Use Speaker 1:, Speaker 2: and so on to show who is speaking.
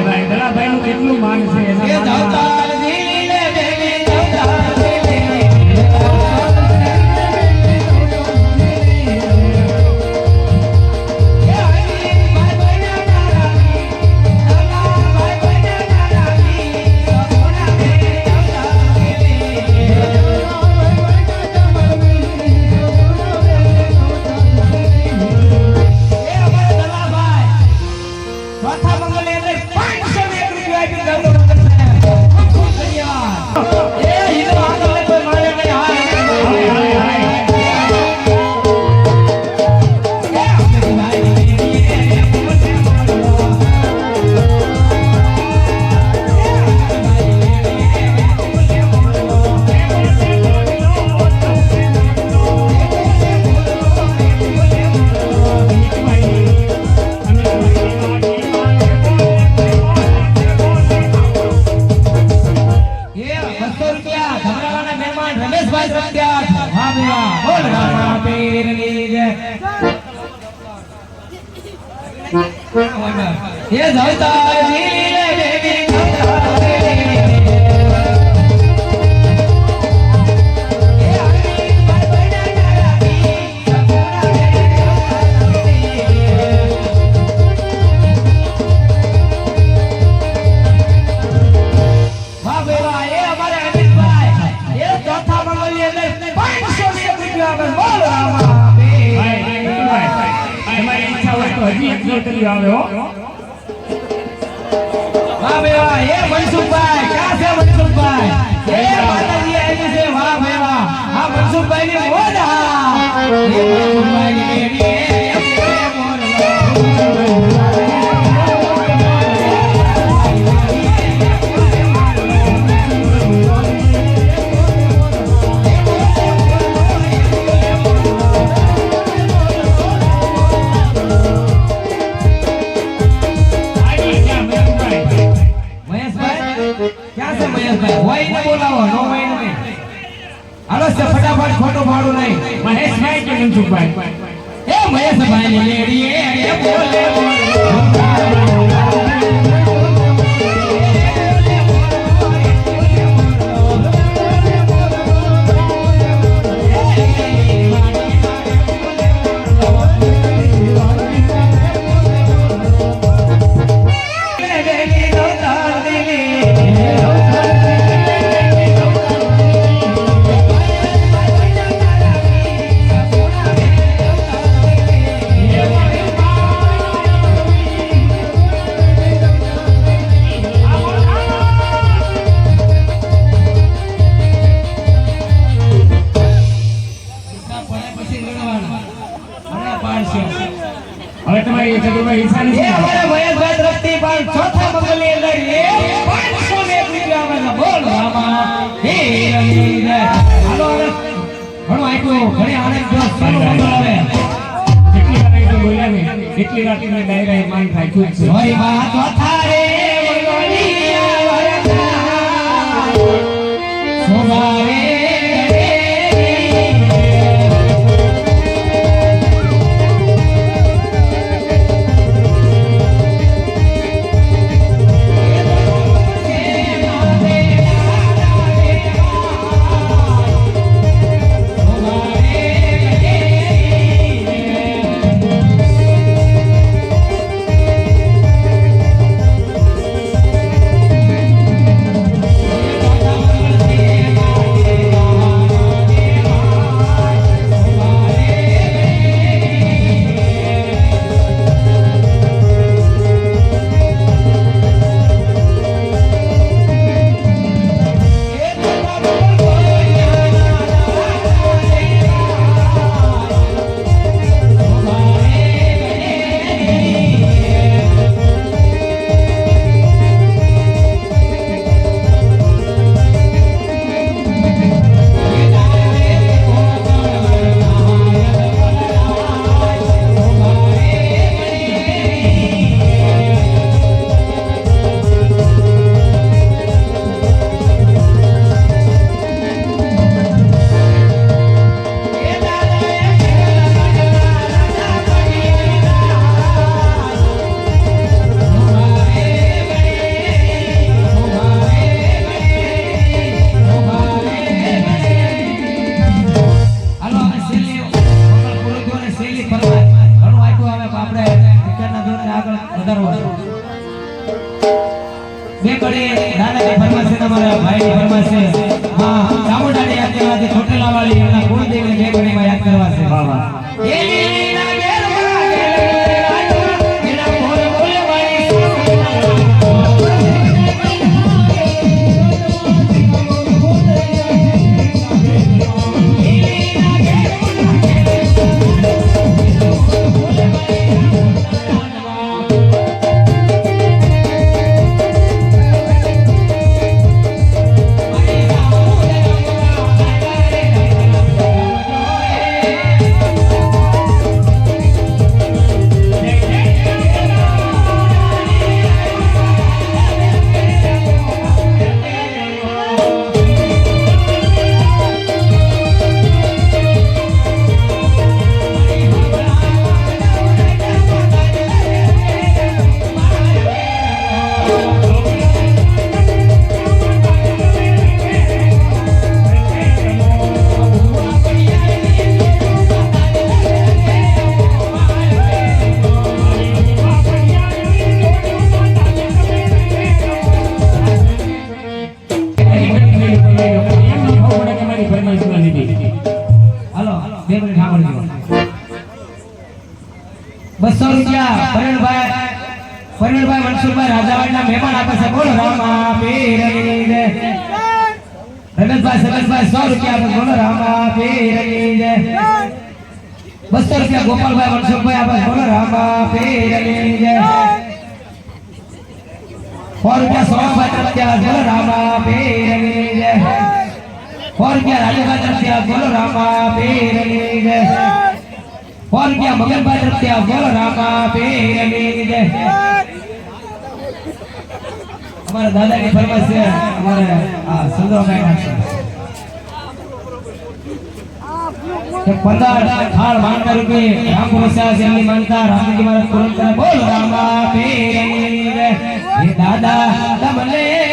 Speaker 1: ભાઈ દલાભાઈ નું કેટલું માન છે એના ये जाता नीले देवी ये मनसुख भाई क्या से मनसुख भाई ये माताजी आई से वाह भाई वाह हां मनसुख भाई ने बोल ये मनसुख भाई ने फटाफट फोटो फाड़ो नहीं महेश भाई के मनसुख भाई ए महेश भाई ने लेडी ए बोले હવે તમારી ચતુર્ભાઈ ઈચ્છા નથી અમારે મહેશભાઈ તરફથી પણ ચોથા મંગલની અંદર એ 501 રૂપિયા આવે બોલ રામા હે રમીર હાલો હવે ઘણો આપ્યો ઘણી આનંદ જો સોનો મંગલ આવે જેટલી વાર આઈ તો બોલ્યા ને એટલી વાર તમને ડાયરા માન થાય ખૂબ છે હોય વાત ચોથા રે મંગલિયા વરતા સોમારે અમારી શૈલી ફરમાય ઘણું આપ્યું હવે આપણે વિચારના દોરને આગળ વધારવાનું બે કડી દાદાની ફરમાશે તમારા ભાઈની ફરમાશે હા ચામુંડાની યાદ કરવાથી ચોટીલા વાળી એમના કુળદેવીને બે કડીમાં યાદ કરવા છે વાહ વાહ પરણભાઈ મનસુરભાઈ રાજાવાડના મહેમાન આપે છે બોલો રામા પીરની જય રમેશભાઈ સરસભાઈ 100 રૂપિયા આપે બોલો રામા પીરની જય 200 રૂપિયા ગોપાલભાઈ મનસુરભાઈ આપે બોલો રામા પીરની જય 100 રૂપિયા સોમભાઈ તરફથી બોલો રામા પીરની જય 100 રૂપિયા રાજભાઈ તરફથી બોલો રામા પીરની જય 100 રૂપિયા મગનભાઈ તરફથી બોલો રામા પીરની જય हमारे दादा की फरमाइश है हमारे सुंदरभाई के 15 थाल मानकर रुपए राम पुरुषा जल्दी मानता राम जी महाराज तुरंत बोल रामा पीर ये दादा तमले